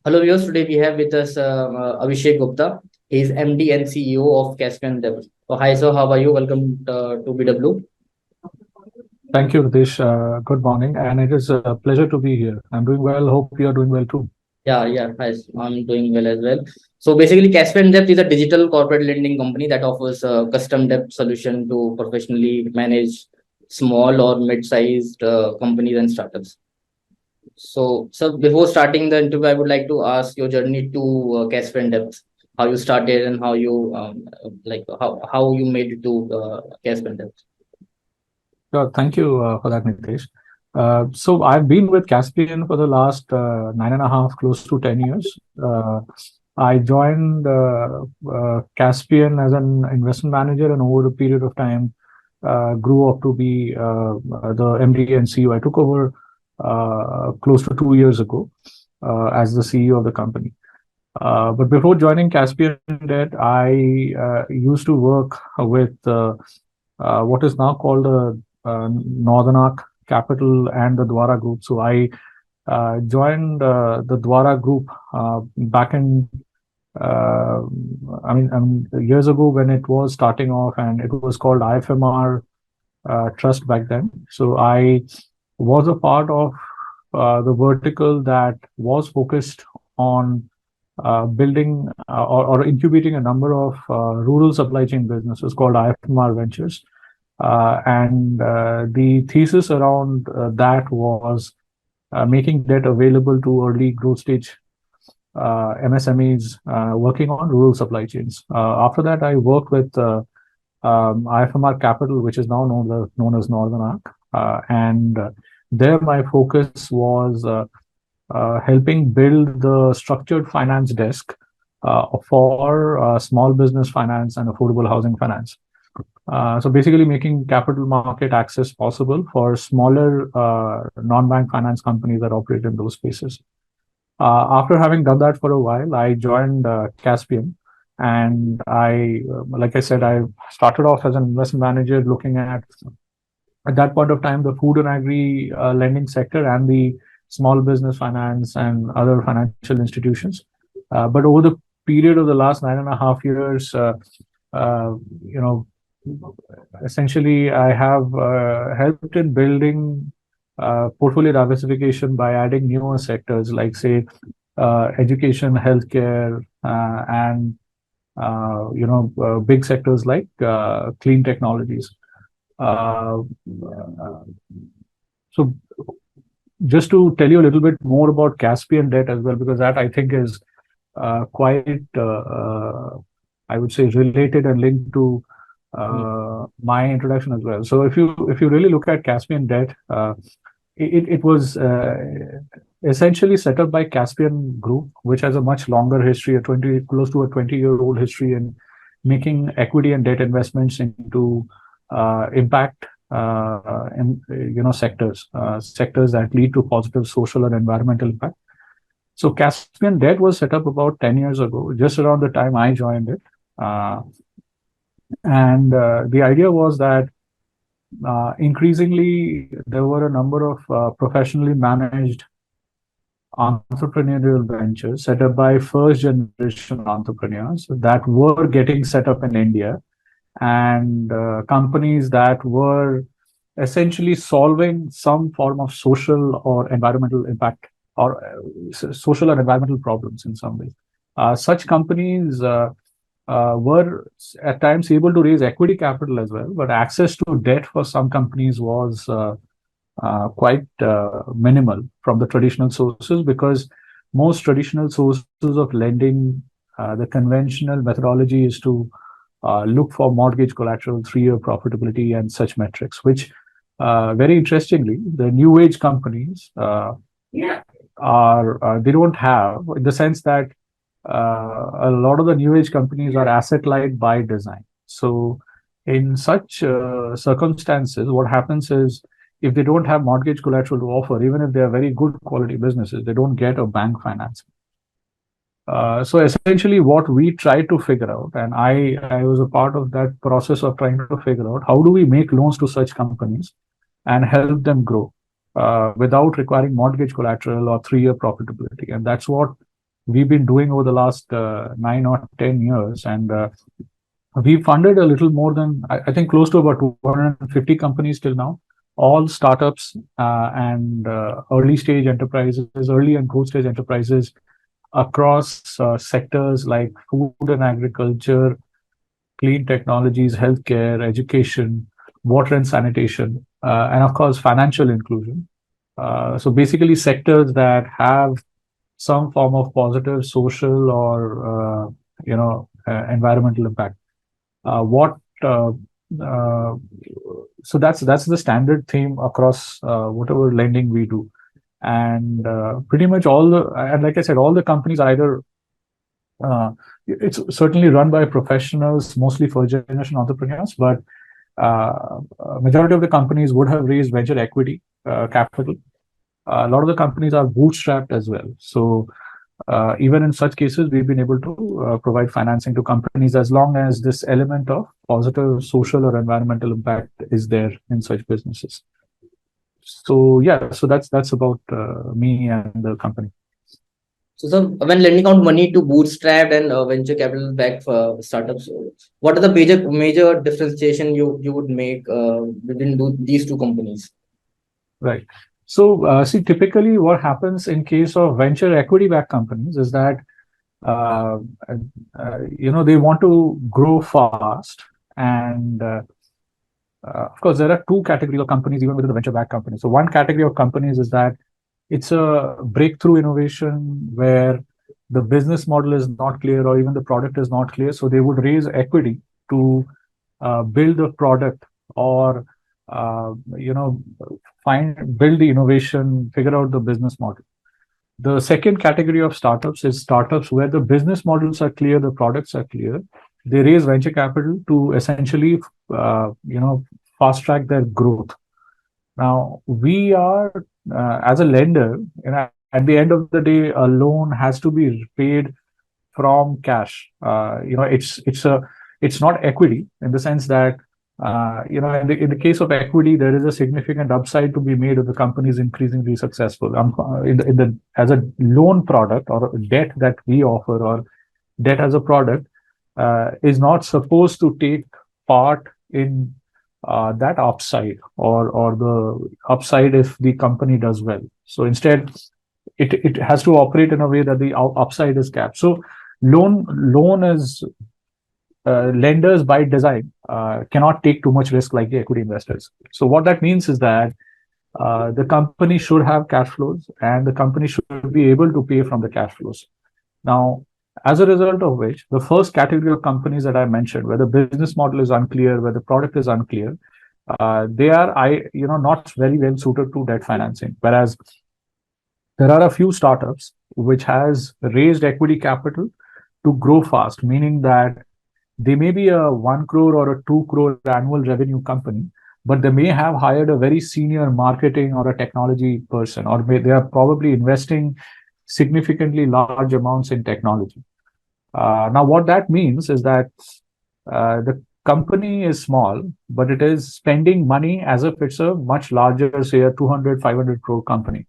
Hello, viewers. Today we have with us Avishek Gupta. He is MD and CEO of Caspian Dev. So, hi, sir. How are you? Welcome to BW. Thank you, Ritesh. Good morning, and it is a pleasure to be here. I'm doing well. Hope you are doing well too. Yeah. Hi, I'm doing well as well. So, basically, Caspian Debt is a digital corporate lending company that offers a custom debt solution to professionally manage small or mid-sized companies and startups. So, before starting the interview, I would like to ask your journey to Caspian Debt, how you started and how you how you made it to Caspian Debt. Thank you for that, Nitesh. So I've been with Caspian for the last 9.5, close to 10 years. I joined Caspian as an investment manager, and over a period of time, grew up to be the MD and CEO. I took over close to 2 years ago as the CEO of the company. But before joining Caspian Debt, I used to work with what is now called the Northern Arc Capital and the Dwara Group. So I joined the Dwara Group back in, years ago when it was starting off, and it was called IFMR Trust back then. So I was a part of the vertical that was focused on building or incubating a number of rural supply chain businesses called IFMR Ventures. And the thesis around that was making debt available to early growth stage MSMEs working on rural supply chains. After that, I worked with IFMR Capital, which is now known as Northern Arc. And there my focus was helping build the structured finance desk for small business finance and affordable housing finance. So basically making capital market access possible for smaller non-bank finance companies that operate in those spaces. After having done that for a while, I joined Caspian, and like I said, I started off as an investment manager looking at that point of time, the food and agri lending sector and the small business finance and other financial institutions. But over the period of the last 9.5 years, essentially, I have helped in building portfolio diversification by adding newer sectors like, say, education, healthcare, and big sectors like clean technologies. So, just to tell you a little bit more about Caspian Debt as well, because that I think is quite, I would say, related and linked to my introduction as well. So if you really look at Caspian Debt, it was essentially set up by Caspian Group, which has a much longer history, close to a 20-year-old history in making equity and debt investments into impact sectors that lead to positive social and environmental impact. So Caspian Debt was set up about 10 years ago, just around the time I joined it. And the idea was that increasingly there were a number of professionally managed entrepreneurial ventures set up by first generation entrepreneurs that were getting set up in India, and companies that were essentially solving some form of social or environmental impact or social and environmental problems in some way. Such companies were at times able to raise equity capital as well, but access to debt for some companies was quite minimal from the traditional sources, because most traditional sources of lending, the conventional methodology is to look for mortgage collateral, 3-year profitability, and such metrics, which very interestingly, the new age companies they don't have, in the sense that a lot of the new age companies are asset light by design. So in such circumstances, what happens is, if they don't have mortgage collateral to offer, even if they are very good quality businesses, they don't get a bank financing. So essentially what we tried to figure out, and I was a part of that process of trying to figure out, how do we make loans to such companies and help them grow without requiring mortgage collateral or 3-year profitability. And that's what we've been doing over the last 9 or 10 years. And we funded a little more than, I think, close to about 250 companies till now, all startups and early stage enterprises, early and growth stage enterprises across sectors like food and agriculture, clean technologies, healthcare, education, water and sanitation, and of course, financial inclusion. So basically, sectors that have some form of positive social or environmental impact. What So that's the standard theme across whatever lending we do, and pretty much and like I said, all the companies are either it's certainly run by professionals, mostly first generation entrepreneurs, but majority of the companies would have raised venture equity capital. A lot of the companies are bootstrapped as well. So even in such cases, we've been able to provide financing to companies as long as this element of positive social or environmental impact is there in such businesses. So yeah, so that's about me and the company. So when lending out money to bootstrapped and venture capital backed startups, what are the major differentiation you would make between these two companies? Right. So see, typically what happens in case of venture equity backed companies is that they want to grow fast, and of course there are two categories of companies even within the venture backed companies. So one category of companies is that it's a breakthrough innovation where the business model is not clear or even the product is not clear. So they would raise equity to build the product or build the innovation, figure out the business model. The second category of startups is startups where the business models are clear, the products are clear. They raise venture capital to essentially fast track their growth. Now we are as a lender, at the end of the day, a loan has to be paid from cash. It's not equity in the sense that in the case of equity, there is a significant upside to be made if the company is increasingly successful. As a loan product or debt that we offer, or debt as a product, is not supposed to take part in that upside or the upside if the company does well. So instead, it has to operate in a way that the upside is capped. So loan is lenders by design cannot take too much risk like the equity investors. So what that means is that the company should have cash flows and the company should be able to pay from the cash flows. Now, as a result of which, the first category of companies that I mentioned, where the business model is unclear, where the product is unclear, they are not very well suited to debt financing. Whereas there are a few startups which has raised equity capital to grow fast, meaning that they may be a 1 crore or a 2 crore annual revenue company, but they may have hired a very senior marketing or a technology person, or they are probably investing significantly large amounts in technology. Now, what that means is that the company is small, but it is spending money as if it's a much larger, say, a 200, 500 crore company.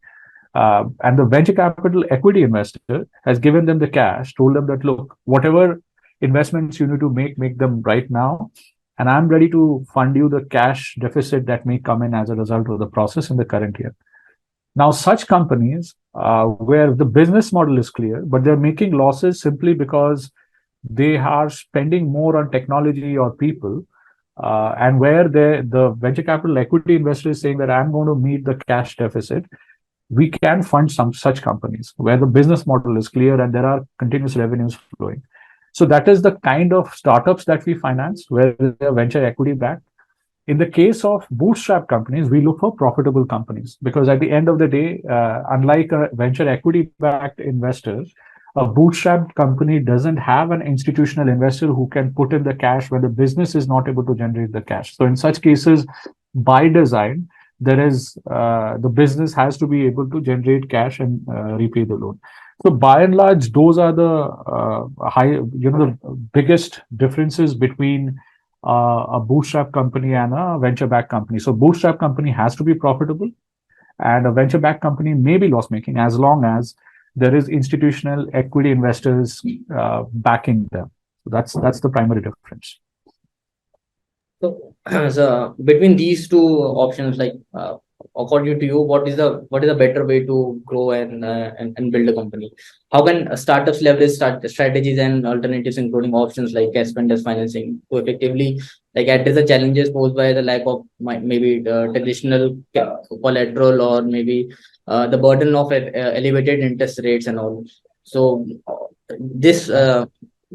And the venture capital equity investor has given them the cash, told them that, look, whatever investments you need to make them right now, and I'm ready to fund you the cash deficit that may come in as a result of the process in the current year. Now, such companies where the business model is clear, but they're making losses simply because they are spending more on technology or people, and where the venture capital equity investor is saying that I'm going to meet the cash deficit, we can fund some such companies where the business model is clear and there are continuous revenues flowing. So that is the kind of startups that we finance, where they are venture equity backed. In the case of bootstrap companies, we look for profitable companies, because at the end of the day, unlike a venture equity backed investor, a bootstrap company doesn't have an institutional investor who can put in the cash when the business is not able to generate the cash. So in such cases, by design, there is the business has to be able to generate cash and repay the loan. So by and large, those are the the biggest differences between a bootstrap company and a venture-backed company. So bootstrap company has to be profitable, and a venture-backed company may be loss-making as long as there is institutional equity investors backing them. So that's the primary difference. So, so between these two options, like according to you, what is the better way to grow and build a company? How can startups leverage strategies and alternatives, including options like Caspian financing, to effectively like address the challenges posed by the lack of maybe traditional collateral, or maybe the burden of elevated interest rates and all? So this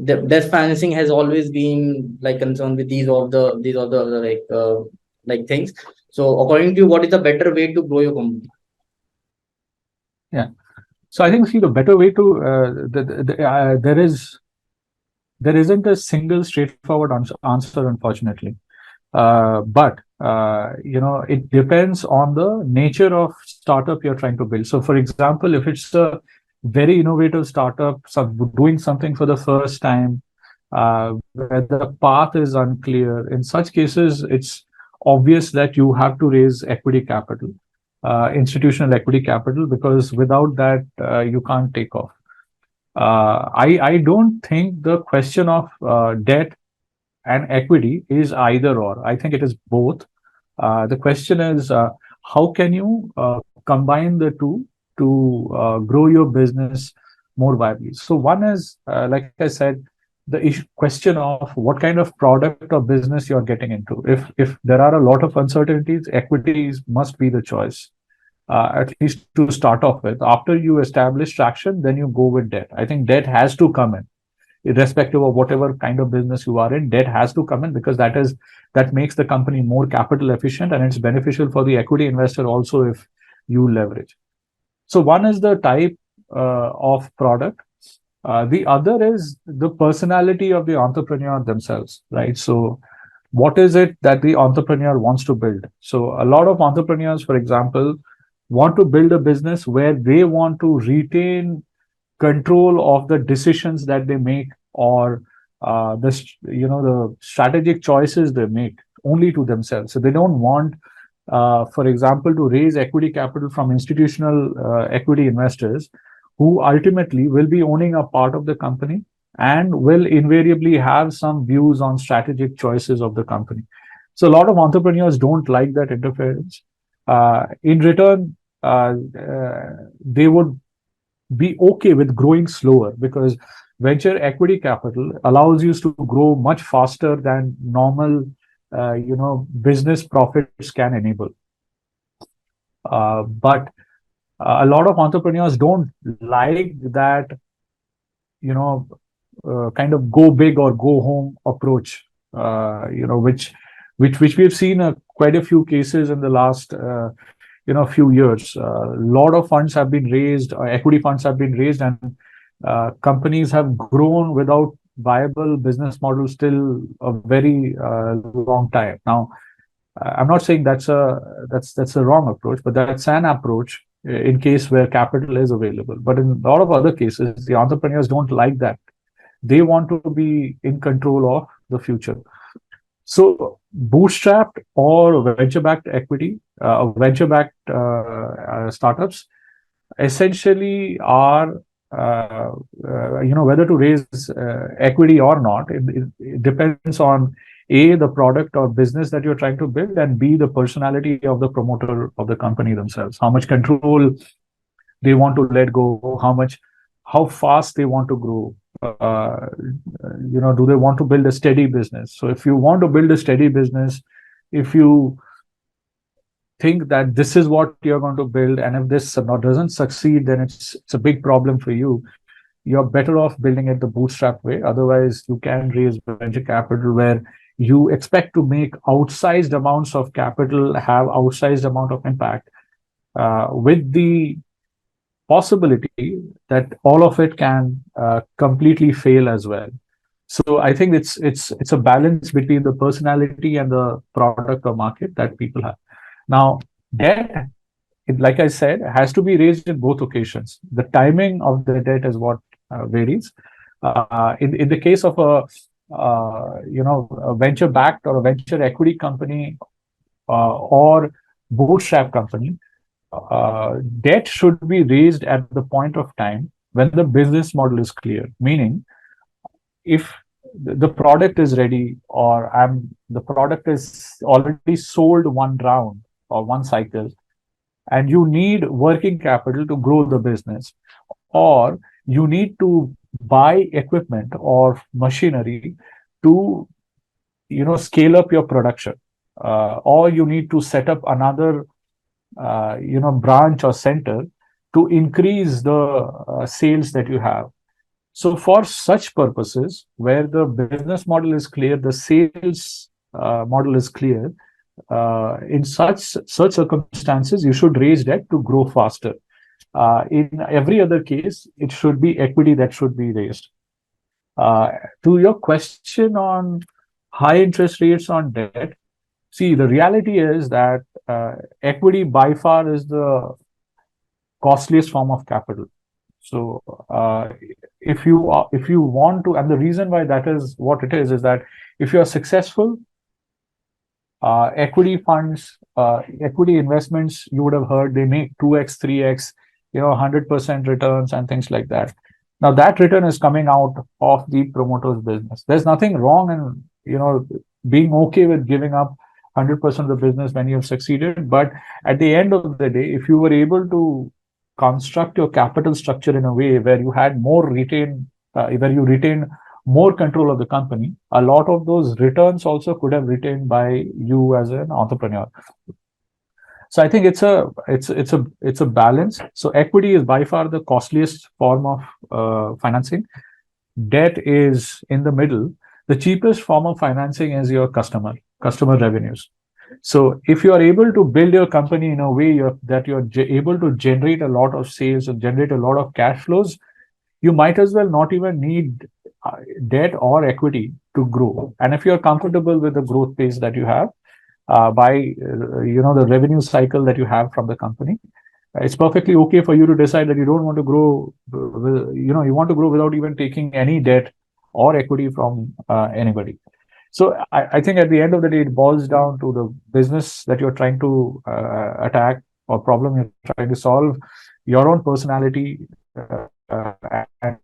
debt financing has always been like concerned with these of the like things. So according to you, what is the better way to grow your company? Yeah. So I think, see, the better way to there isn't a single straightforward answer, unfortunately. But it depends on the nature of startup you're trying to build. So, for example, if it's a very innovative startup, doing something for the first time, where the path is unclear, in such cases, it's obvious that you have to raise equity capital, institutional equity capital, because without that, you can't take off. I don't think the question of debt and equity is either or. I think it is both. The question is, how can you combine the two to grow your business more viably? So one is, like I said, the question of what kind of product or business you're getting into. If there are a lot of uncertainties, equities must be the choice, at least to start off with. After you establish traction, then you go with debt. I think debt has to come in, irrespective of whatever kind of business you are in. Debt has to come in, because that makes the company more capital efficient, and it's beneficial for the equity investor also if you leverage. So one is the type of product. The other is the personality of the entrepreneur themselves, right? So what is it that the entrepreneur wants to build? So a lot of entrepreneurs, for example, want to build a business where they want to retain control of the decisions that they make, or the strategic choices they make, only to themselves. So they don't want, for example, to raise equity capital from institutional equity investors, who ultimately will be owning a part of the company and will invariably have some views on strategic choices of the company. So a lot of entrepreneurs don't like that interference. In return, they would be okay with growing slower, because venture equity capital allows you to grow much faster than normal business profits can enable. But a lot of entrepreneurs don't like that kind of go big or go home approach, which we've seen quite a few cases in the last few years. A lot of funds have been raised, equity funds have been raised, and companies have grown without viable business models till a very long time. Now, I'm not saying that's a wrong approach, but that's an approach in case where capital is available. But in a lot of other cases, the entrepreneurs don't like that. They want to be in control of the future. So bootstrapped or venture-backed equity, venture-backed startups essentially are, whether to raise equity or not. It depends on A, the product or business that you're trying to build, and B, the personality of the promoter of the company themselves. How much control they want to let go, how fast they want to grow. Do they want to build a steady business? So if you want to build a steady business, if you think that this is what you're going to build, and if this doesn't succeed, then it's a big problem for you. You're better off building it the bootstrap way. Otherwise, you can raise venture capital where you expect to make outsized amounts of capital, have outsized amount of impact, with the possibility that all of it can completely fail as well. So I think it's a balance between the personality and the product or market that people have. Now, debt, like I said, has to be raised in both occasions. The timing of the debt is what varies. In the case of a venture-backed or a venture equity company or bootstrap company, debt should be raised at the point of time when the business model is clear. Meaning, if the product is ready, or the product is already sold one round or one cycle, and you need working capital to grow the business, or you need to buy equipment or machinery to scale up your production, or you need to set up another branch or center to increase the sales that you have. So for such purposes, where the business model is clear, the sales model is clear, in such circumstances, you should raise debt to grow faster. In every other case, it should be equity that should be raised. To your question on high interest rates on debt, see, the reality is that equity by far is the costliest form of capital. So if you want to, and the reason why that is what it is that if you are successful, equity funds, equity investments, you would have heard they make 2x, 3x, 100% returns and things like that. Now that return is coming out of the promoter's business. There's nothing wrong in being okay with giving up 100% of the business when you've succeeded. But at the end of the day, if you were able to construct your capital structure in a way where you had more where you retain more control of the company, a lot of those returns also could have retained by you as an entrepreneur. So I think it's a balance. So equity is by far the costliest form of financing. Debt is in the middle. The cheapest form of financing is your customer revenues. So if you are able to build your company in a way that you're able to generate a lot of sales and generate a lot of cash flows, you might as well not even need debt or equity to grow. And if you're comfortable with the growth pace that you have, by the revenue cycle that you have from the company, it's perfectly okay for you to decide that you don't want to grow. You want to grow without even taking any debt or equity from anybody. So I think at the end of the day, it boils down to the business that you're trying to attack or problem you're trying to solve, your own personality, and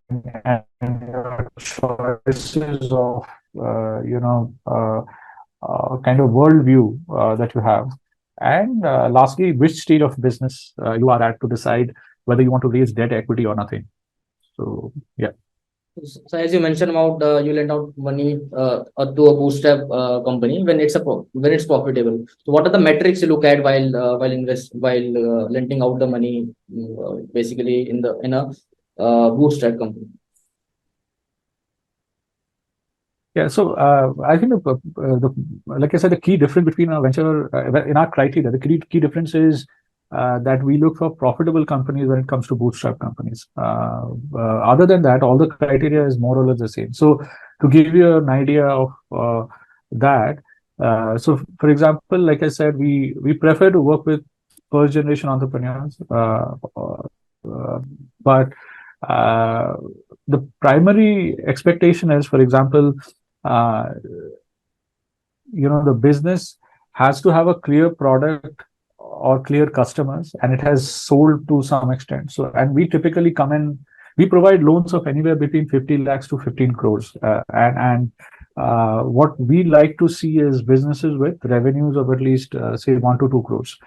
your choices of kind of worldview that you have, and lastly, which stage of business you are at to decide whether you want to raise debt, equity, or nothing. So yeah. So as you mentioned about you lend out money to a bootstrap company when it's profitable. So what are the metrics you look at while lending out the money, basically in a bootstrap company? Yeah, so I think like I said, the key difference between our venture in our criteria, the key difference is that we look for profitable companies when it comes to bootstrap companies. Other than that, all the criteria is more or less the same. So to give you an idea of that, so for example, like I said, we prefer to work with first generation entrepreneurs, but the primary expectation is, for example, the business has to have a clear product or clear customers, and it has sold to some extent. So, and we typically come in, we provide loans of anywhere between 50 lakhs to 15 crores. What we like to see is businesses with revenues of at least, say, 1 to 2 crores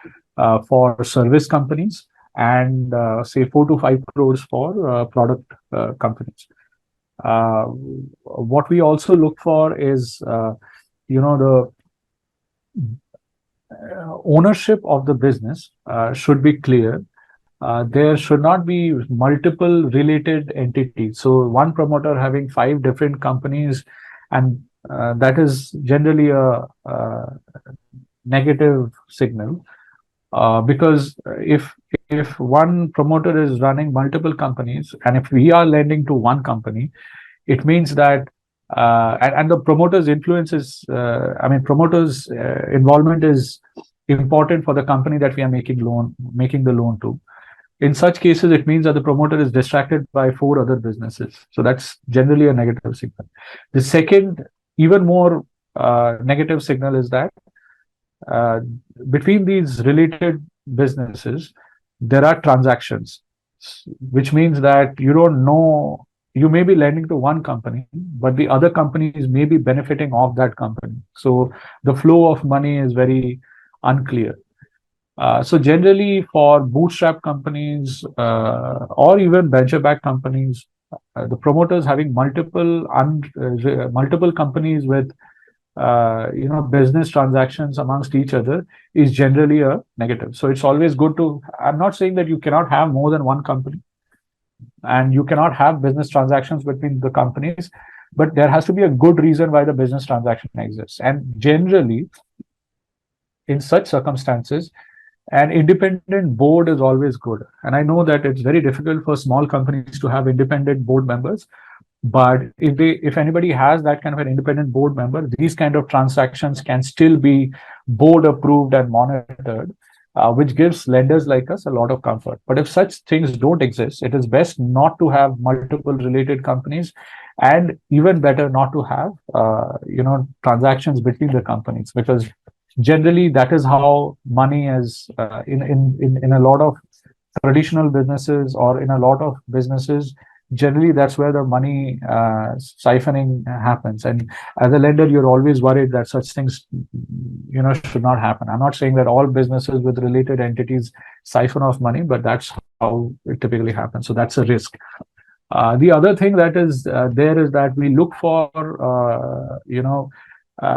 for service companies, and say 4 to 5 crores for product companies. What we also look for is, the ownership of the business should be clear. There should not be multiple related entities. So one promoter having 5 different companies, and that is generally a negative signal, because if one promoter is running multiple companies, and if we are lending to one company, it means that and the promoter's influence is, promoter's involvement is important for the company that we are making the loan to. In such cases, it means that the promoter is distracted by 4 other businesses. So that's generally a negative signal. The second, even more negative signal is that between these related businesses, there are transactions, which means that you don't know, you may be lending to one company, but the other companies may be benefiting off that company. So the flow of money is very unclear. So generally for bootstrap companies or even venture-backed companies, the promoters having multiple companies with business transactions amongst each other is generally a negative. So it's always good to, I'm not saying that you cannot have more than one company and you cannot have business transactions between the companies, but there has to be a good reason why the business transaction exists. And generally, in such circumstances, an independent board is always good. And I know that it's very difficult for small companies to have independent board members, but if anybody has that kind of an independent board member, these kind of transactions can still be board approved and monitored, which gives lenders like us a lot of comfort. But if such things don't exist, it is best not to have multiple related companies, and even better not to have transactions between the companies, because generally that is how money is in a lot of traditional businesses, or in a lot of businesses, generally that's where the money siphoning happens. And as a lender, you're always worried that such things should not happen. I'm not saying that all businesses with related entities siphon off money, but that's how it typically happens. So that's a risk. The other thing that is there is that we look for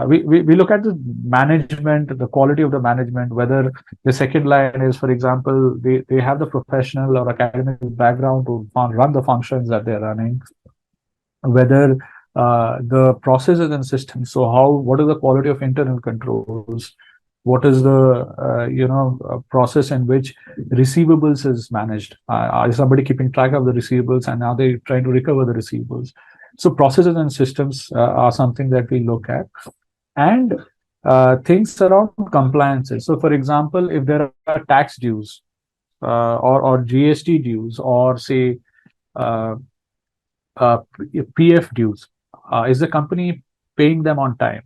we look at the management, the quality of the management, whether the second line is, for example, they have the professional or academic background to run the functions that they're running, whether the processes and systems. So what is the quality of internal controls? What is the process in which receivables is managed? Is somebody keeping track of the receivables, and are they trying to recover the receivables? So processes and systems are something that we look at, and things around compliances. So, for example, if there are tax dues or GST dues, or say PF dues, is the company paying them on time?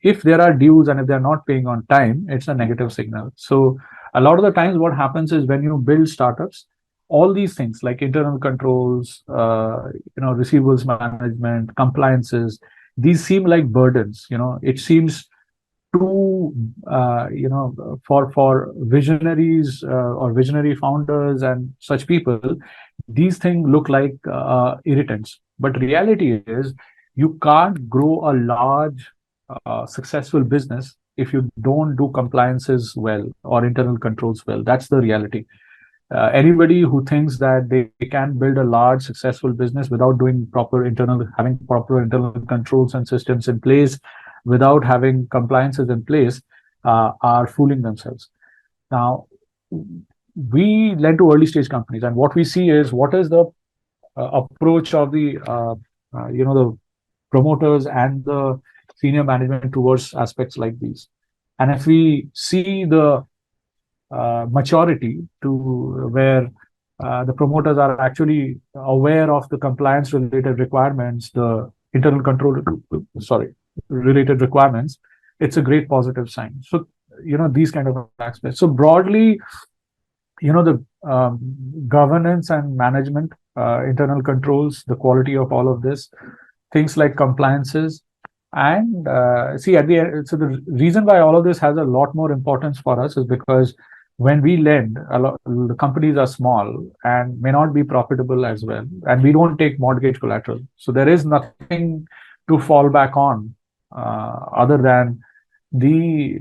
If there are dues and if they're not paying on time, it's a negative signal. So a lot of the times what happens is, when you build startups, all these things like internal controls, receivables management, compliances, these seem like burdens. It seems too, for visionaries or visionary founders and such people, these things look like irritants. But reality is, you can't grow a large successful business if you don't do compliances well or internal controls well. That's the reality. Anybody who thinks that they can build a large successful business without having proper internal controls and systems in place, without having compliances in place, are fooling themselves. Now, we lend to early stage companies, and what we see is, what is the approach of the the promoters and the senior management towards aspects like these. And if we see the maturity to where the promoters are actually aware of the compliance related requirements, the internal control related requirements, it's a great positive sign. So these kind of aspects. So broadly, the governance and management, internal controls, the quality of all of this, things like compliances. And see, at the end, so the reason why all of this has a lot more importance for us is because when we lend, the companies are small and may not be profitable as well, and we don't take mortgage collateral. So there is nothing to fall back on other than these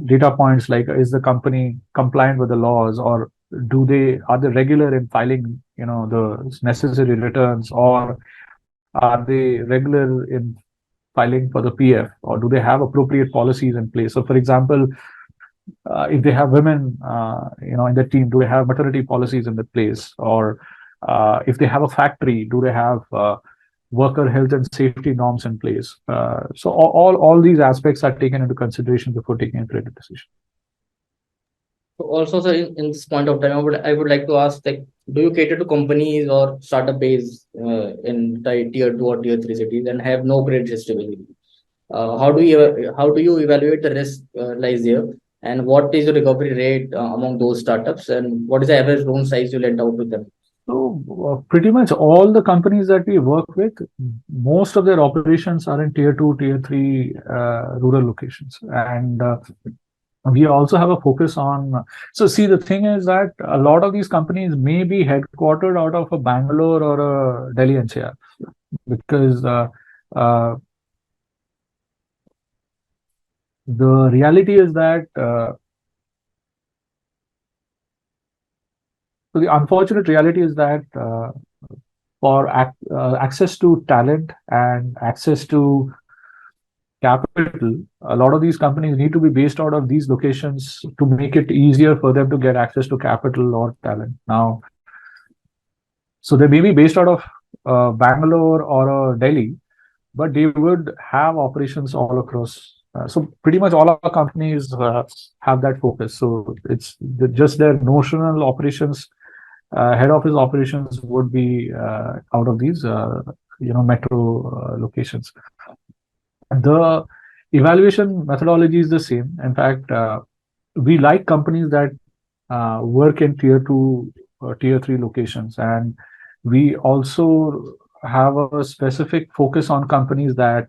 data points, like, is the company compliant with the laws, or are they regular in filing the necessary returns, or are they regular in filing for the PF, or do they have appropriate policies in place? So, for example, if they have women, in the team, do they have maternity policies in the place? Or if they have a factory, do they have worker health and safety norms in place? So all these aspects are taken into consideration before taking a credit decision. So also, sir, in this point of time, I would like to ask, like, do you cater to companies or startup base in tier 2 or tier 3 cities and have no credit history? How do you evaluate the risk lies there? And what is the recovery rate among those startups? And what is the average loan size you lent out to them? So pretty much all the companies that we work with, most of their operations are in tier 2, tier 3 rural locations. And we also have a focus on, so see, the thing is that a lot of these companies may be headquartered out of a Bangalore or a Delhi NCR, because uh, the reality is that so the unfortunate reality is that for access to talent and access to capital, a lot of these companies need to be based out of these locations to make it easier for them to get access to capital or talent. Now, so they may be based out of Bangalore or Delhi, but they would have operations all across. So pretty much all our companies have that focus. So it's just their notional operations, head office operations would be out of these, metro locations. The evaluation methodology is the same. In fact, we like companies that work in tier 2 or tier 3 locations, and we also have a specific focus on companies that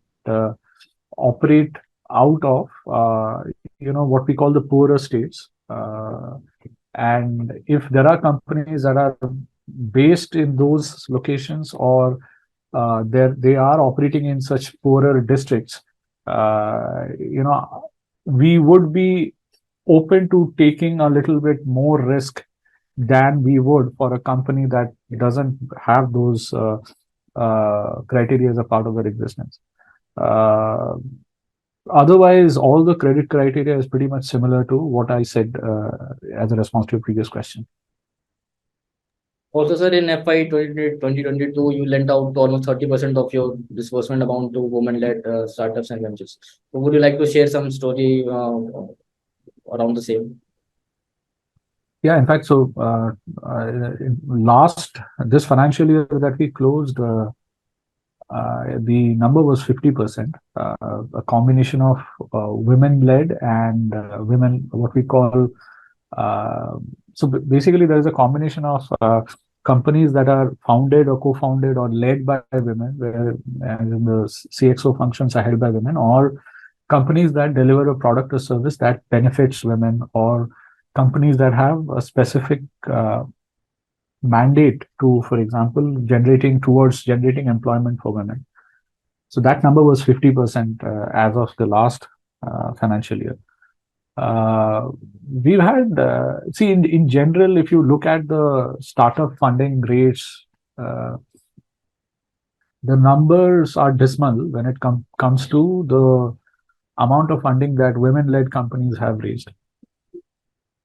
operate out of what we call the poorer states. And if there are companies that are based in those locations, or they are operating in such poorer districts, we would be open to taking a little bit more risk than we would for a company that doesn't have those criteria as a part of their existence. Otherwise, all the credit criteria is pretty much similar to what I said as a response to your previous question. Also, sir, in FY 2022, you lent out almost 30% of your disbursement amount to women-led startups and ventures. So would you like to share some story around the same? Yeah, in fact, so this financial year that we closed, the number was 50%, a combination of women-led and women, what we call, so basically there is a combination of companies that are founded or co-founded or led by women, where the CXO functions are held by women, or companies that deliver a product or service that benefits women, or companies that have a specific mandate to, for example, generating employment for women. So that number was 50% as of the last financial year. We've had, in general, if you look at the startup funding rates, the numbers are dismal when it comes to the amount of funding that women-led companies have raised.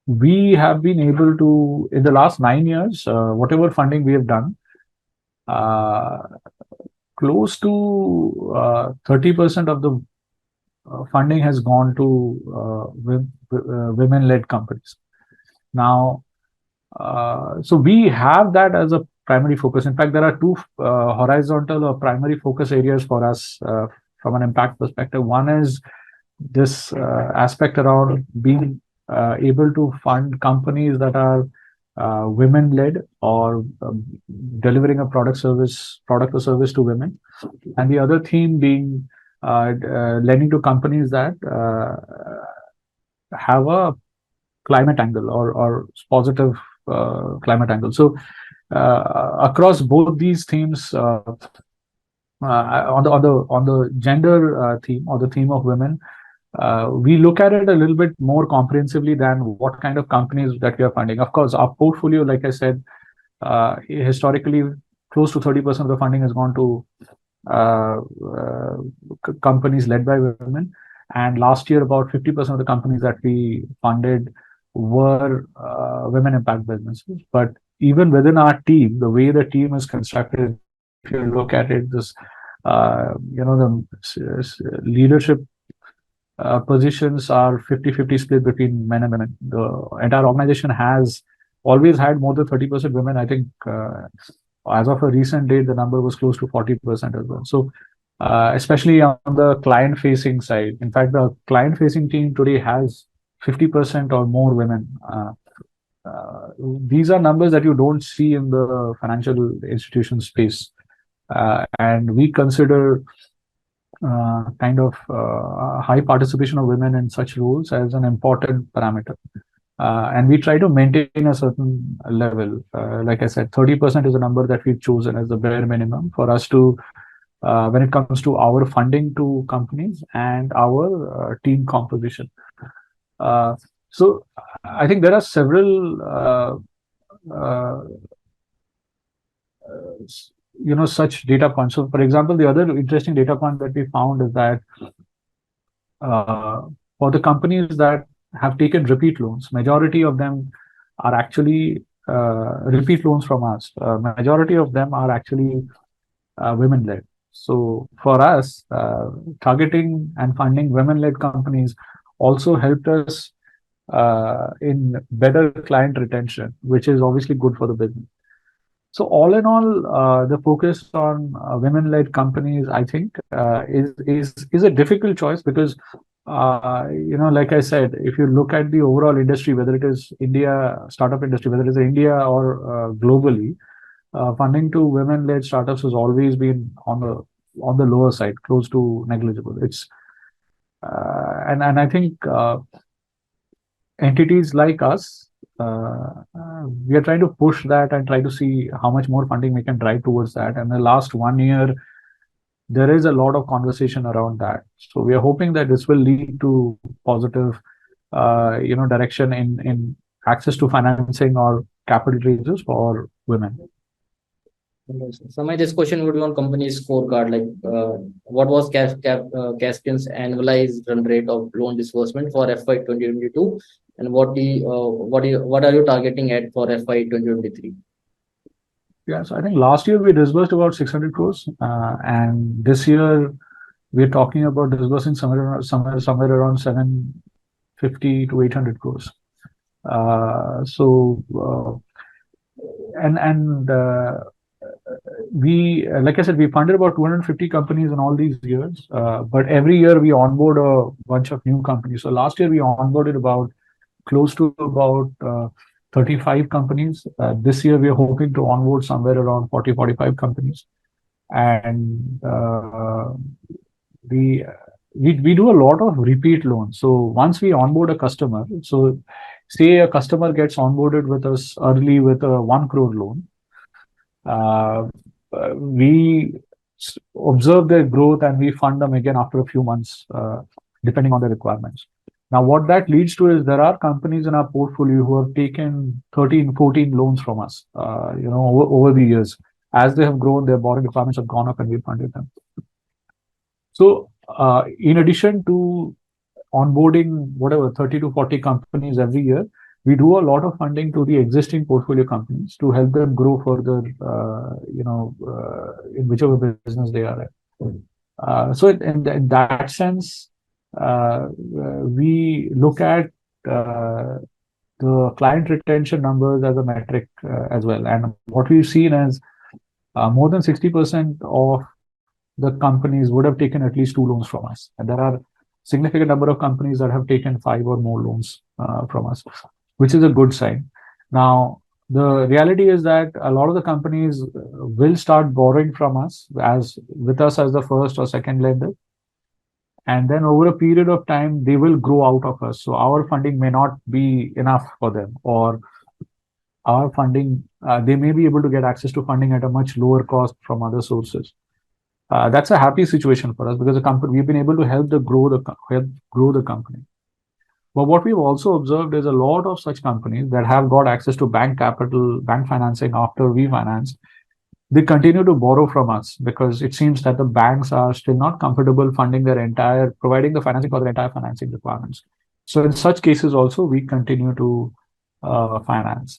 We have been able to, in the last 9 years, whatever funding we have done, close to 30% of the funding has gone to women-led companies. Now, so we have that as a primary focus. In fact, there are two horizontal or primary focus areas for us from an impact perspective. One is this aspect around being able to fund companies that are women-led, or delivering a product or service to women, and the other theme being lending to companies that have a climate angle or positive climate angle. So across both these themes, on the gender theme, or the theme of women, we look at it a little bit more comprehensively than what kind of companies that we are funding. Of course, our portfolio, like I said, historically, close to 30% of the funding has gone to companies led by women. And last year, about 50% of the companies that we funded were women impact businesses. But even within our team, the way the team is constructed, if you look at it, the leadership positions are 50-50 split between men and women. The entire organization has always had more than 30% women. I think as of a recent date, the number was close to 40% as well. So especially on the client-facing side. In fact, the client-facing team today has 50% or more women. These are numbers that you don't see in the financial institution space. And we consider high participation of women in such roles as an important parameter. And we try to maintain a certain level. Like I said, 30% is a number that we've chosen as the bare minimum for us to, when it comes to our funding to companies and our team composition. So I think there are several such data points. So for example, the other interesting data point that we found is that for the companies that have taken repeat loans, majority of them are actually repeat loans from us. Majority of them are actually women-led. So for us, targeting and funding women-led companies also helped us in better client retention, which is obviously good for the business. So all in all, the focus on women-led companies, I think, is a difficult choice because, like I said, if you look at the overall industry, whether it is India startup industry, whether it is India or globally, funding to women-led startups has always been on the lower side, close to negligible. It's and I think entities like us, we are trying to push that and try to see how much more funding we can drive towards that. And the last 1 year, there is a lot of conversation around that. So we are hoping that this will lead to positive, direction in access to financing or capital raises for women. So my this question would be on company scorecard. Like, what was Caspian's annualized run rate of loan disbursement for FY 2022, and what are you targeting at for FY 2023? Yeah, so I think last year we disbursed about 600 crores, and this year we're talking about disbursing somewhere around 750 to 800 crores. We, like I said, we funded about 250 companies in all these years, but every year we onboard a bunch of new companies. So last year we onboarded close to about 35 companies. This year we are hoping to onboard somewhere around 40-45 companies. And we do a lot of repeat loans. So once we onboard a customer, so say a customer gets onboarded with us early with a 1 crore loan, we observe their growth and we fund them again after a few months, depending on the requirements. Now, what that leads to is there are companies in our portfolio who have taken 13, 14 loans from us, over the years. As they have grown, their borrowing requirements have gone up and we funded them. So, in addition to onboarding, 30 to 40 companies every year, we do a lot of funding to the existing portfolio companies to help them grow further, in whichever business they are in. So in that sense, we look at the client retention numbers as a metric as well. And what we've seen is more than 60% of the companies would have taken at least 2 loans from us. And there are significant number of companies that have taken 5 or more loans from us, which is a good sign. Now, the reality is that a lot of the companies will start borrowing from us with us as the first or second lender. And then over a period of time, they will grow out of us. So our funding may not be enough for them, or our funding, they may be able to get access to funding at a much lower cost from other sources. That's a happy situation for us because we've been able to help grow the company. But what we've also observed is a lot of such companies that have got access to bank capital, bank financing after we finance, they continue to borrow from us because it seems that the banks are still not comfortable providing the financing for their entire financing requirements. So in such cases also, we continue to finance.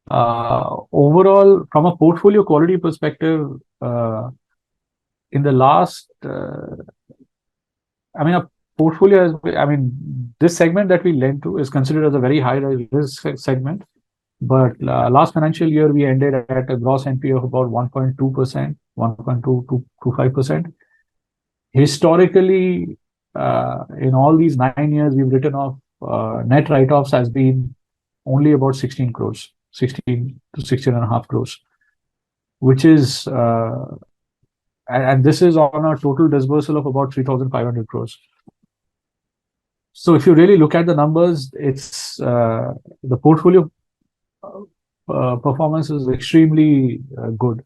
Overall, from a portfolio quality perspective, in the last, a portfolio this segment that we lend to is considered as a very high risk segment. But last financial year, we ended at a gross NPA of about 1.2%, 1.2 to 5%. Historically, in all these 9 years, we've written off net write-offs has been only about 16 crores, 16 to 16.5 crores, which is, and this is on a total disbursal of about 3,500 crores. So if you really look at the numbers, it's the portfolio performance is extremely good,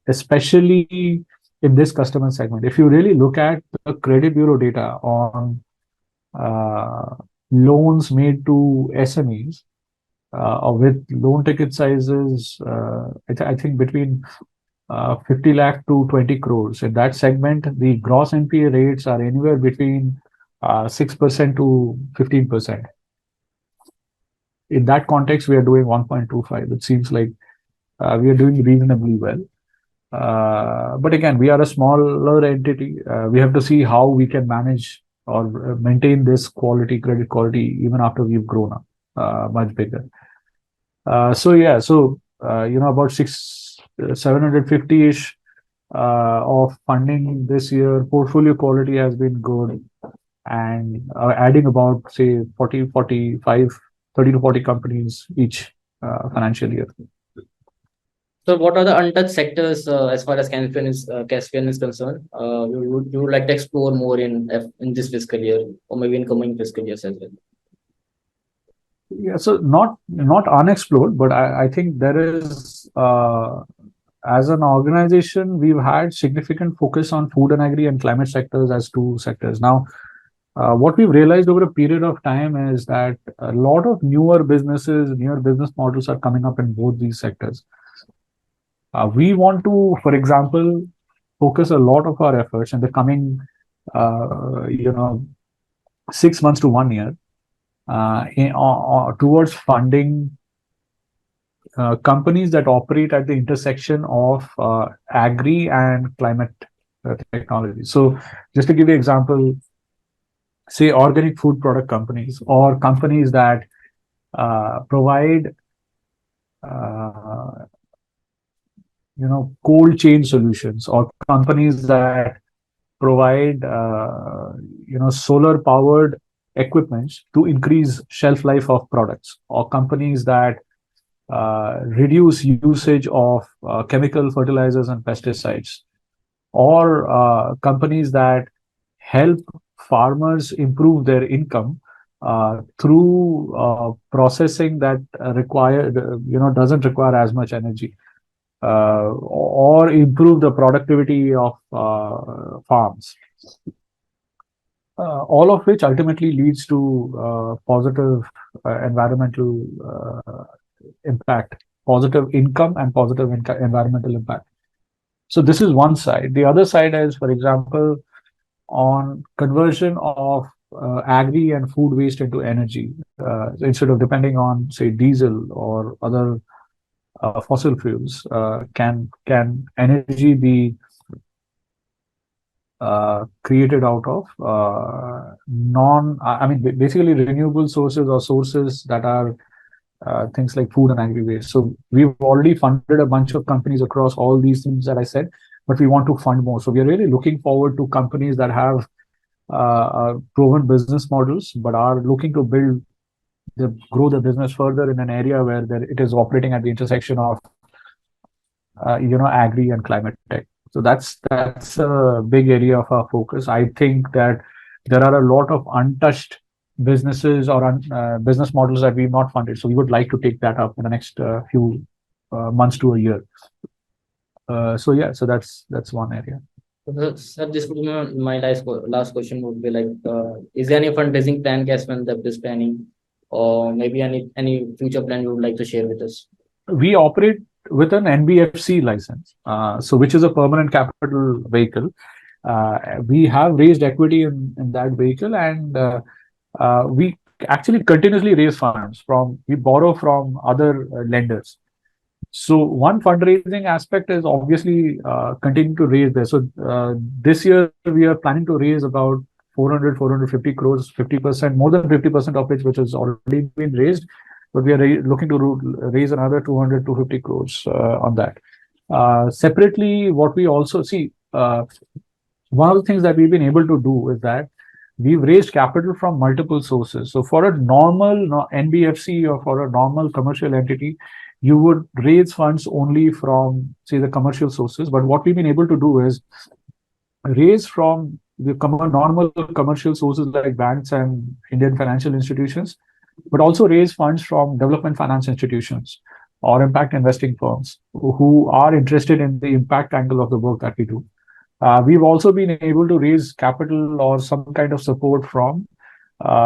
especially in this customer segment. If you really look at the credit bureau data on loans made to SMEs with loan ticket sizes, I think between 50 lakh to 20 crores. In that segment, the gross NPA rates are anywhere between 6% to 15%. In that context, we are doing 1.25. It seems like we are doing reasonably well. But again, we are a smaller entity. We have to see how we can manage or maintain this quality, credit quality, even after we've grown up much bigger. About 750-ish of funding this year. Portfolio quality has been good, and adding about, say, 40, 45, 30 to 40 companies each financial year. So what are the untouched sectors as far as Caspian is concerned? You would like to explore more in this fiscal year, or maybe in coming fiscal years as well? Yeah, so not unexplored, but I think there is, as an organization, we've had significant focus on food and agri and climate sectors as two sectors. Now, what we've realized over a period of time is that a lot of newer business models are coming up in both these sectors. We want to, for example, focus a lot of our efforts in the coming, 6 months to 1 year towards funding companies that operate at the intersection of agri and climate technology. So just to give you an example, say organic food product companies, or companies that provide cold chain solutions, or companies that provide solar powered equipments to increase shelf life of products, or companies that reduce usage of chemical fertilizers and pesticides, or companies that help farmers improve their income through processing that doesn't require as much energy, or improve the productivity of farms. All of which ultimately leads to positive environmental impact, positive income, and positive environmental impact. So this is one side. The other side is, for example, on conversion of agri and food waste into energy. Instead of depending on, say, diesel or other fossil fuels, can energy be created out of basically renewable sources, or sources that are things like food and agri waste. So we've already funded a bunch of companies across all these things that I said, but we want to fund more. So we are really looking forward to companies that have proven business models, but are looking to grow the business further in an area where it is operating at the intersection of agri and climate tech. So that's a big area of our focus. I think that there are a lot of untouched businesses or business models that we've not funded. So we would like to take that up in the next few months to a year. So that's one area. Sir, this would be my last question would be like, is there any fundraising plan Caspian that is planning, or maybe any future plan you would like to share with us? We operate with an NBFC license, which is a permanent capital vehicle. We have raised equity in that vehicle, and we actually continuously raise funds we borrow from other lenders. So one fundraising aspect is obviously continuing to raise there. So this year we are planning to raise about 450 crores, 50%, more than 50% of which has already been raised. But we are looking to raise another 250 crores on that. Separately, what we also see, one of the things that we've been able to do is that we've raised capital from multiple sources. So for a normal NBFC or for a normal commercial entity, you would raise funds only from, say, the commercial sources. But what we've been able to do is raise from the normal commercial sources like banks and Indian financial institutions, but also raise funds from development finance institutions or impact investing firms who are interested in the impact angle of the work that we do. We've also been able to raise capital or some kind of support from,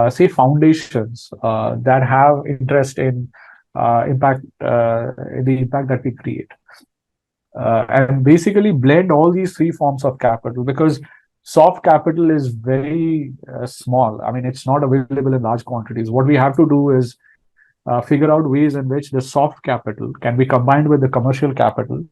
say, foundations that have interest in the impact that we create. And basically blend all these three forms of capital, because soft capital is very small. I mean, it's not available in large quantities. What we have to do is figure out ways in which the soft capital can be combined with the commercial capital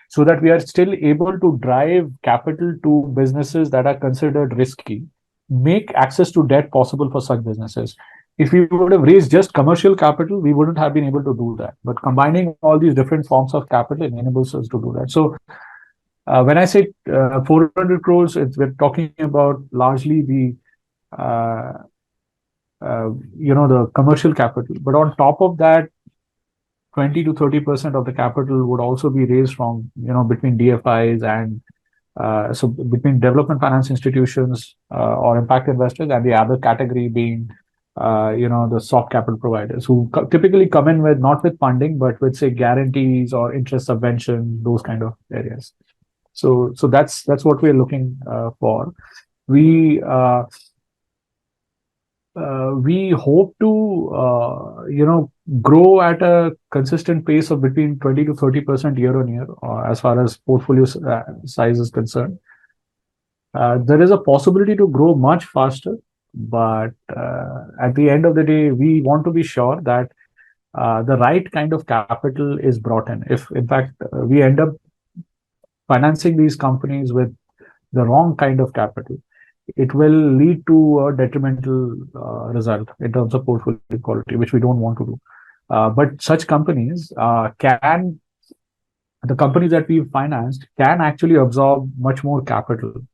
so that we are still able to drive capital to businesses that are considered risky, make access to debt possible for such businesses. If we would have raised just commercial capital, we wouldn't have been able to do that. But combining all these different forms of capital enables us to do that. So when I say 400 crores, we're talking about largely the the commercial capital. But on top of that, 20 to 30% of the capital would also be raised from, between DFIs and so between development finance institutions or impact investors, and the other category being, the soft capital providers who typically come in with not with funding, but with, say, guarantees or interest subvention, those kind of areas. So that's what we're looking for. We hope to, grow at a consistent pace of between 20 to 30% year on year as far as portfolio size is concerned. There is a possibility to grow much faster, but at the end of the day, we want to be sure that the right kind of capital is brought in. If, in fact, we end up financing these companies with the wrong kind of capital, it will lead to a detrimental result in terms of portfolio quality, which we don't want to do. But such companies the companies that we've financed can actually absorb much more capital.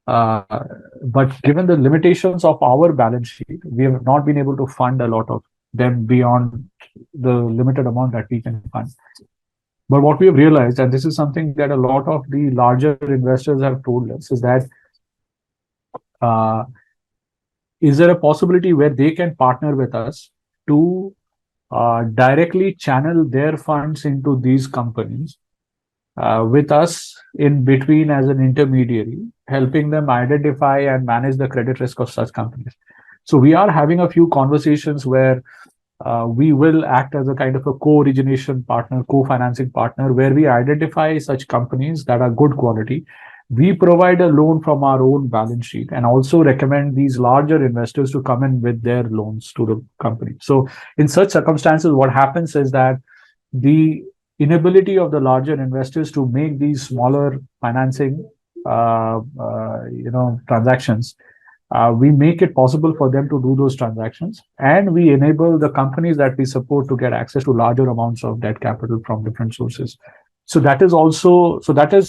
But given the limitations of our balance sheet, we have not been able to fund a lot of them beyond the limited amount that we can fund. But what we have realized, and this is something that a lot of the larger investors have told us, is that is there a possibility where they can partner with us to directly channel their funds into these companies with us in between as an intermediary, helping them identify and manage the credit risk of such companies. So we are having a few conversations where we will act as a kind of a co-origination partner, co-financing partner, where we identify such companies that are good quality. We provide a loan from our own balance sheet and also recommend these larger investors to come in with their loans to the company. So in such circumstances, what happens is that the inability of the larger investors to make these smaller financing transactions, we make it possible for them to do those transactions, and we enable the companies that we support to get access to larger amounts of debt capital from different sources. So that is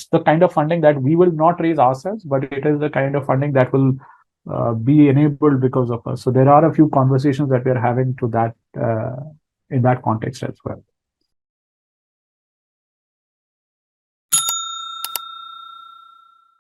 the kind of funding that we will not raise ourselves, but it is the kind of funding that will be enabled because of us. So there are a few conversations that we are having to that in that context as well.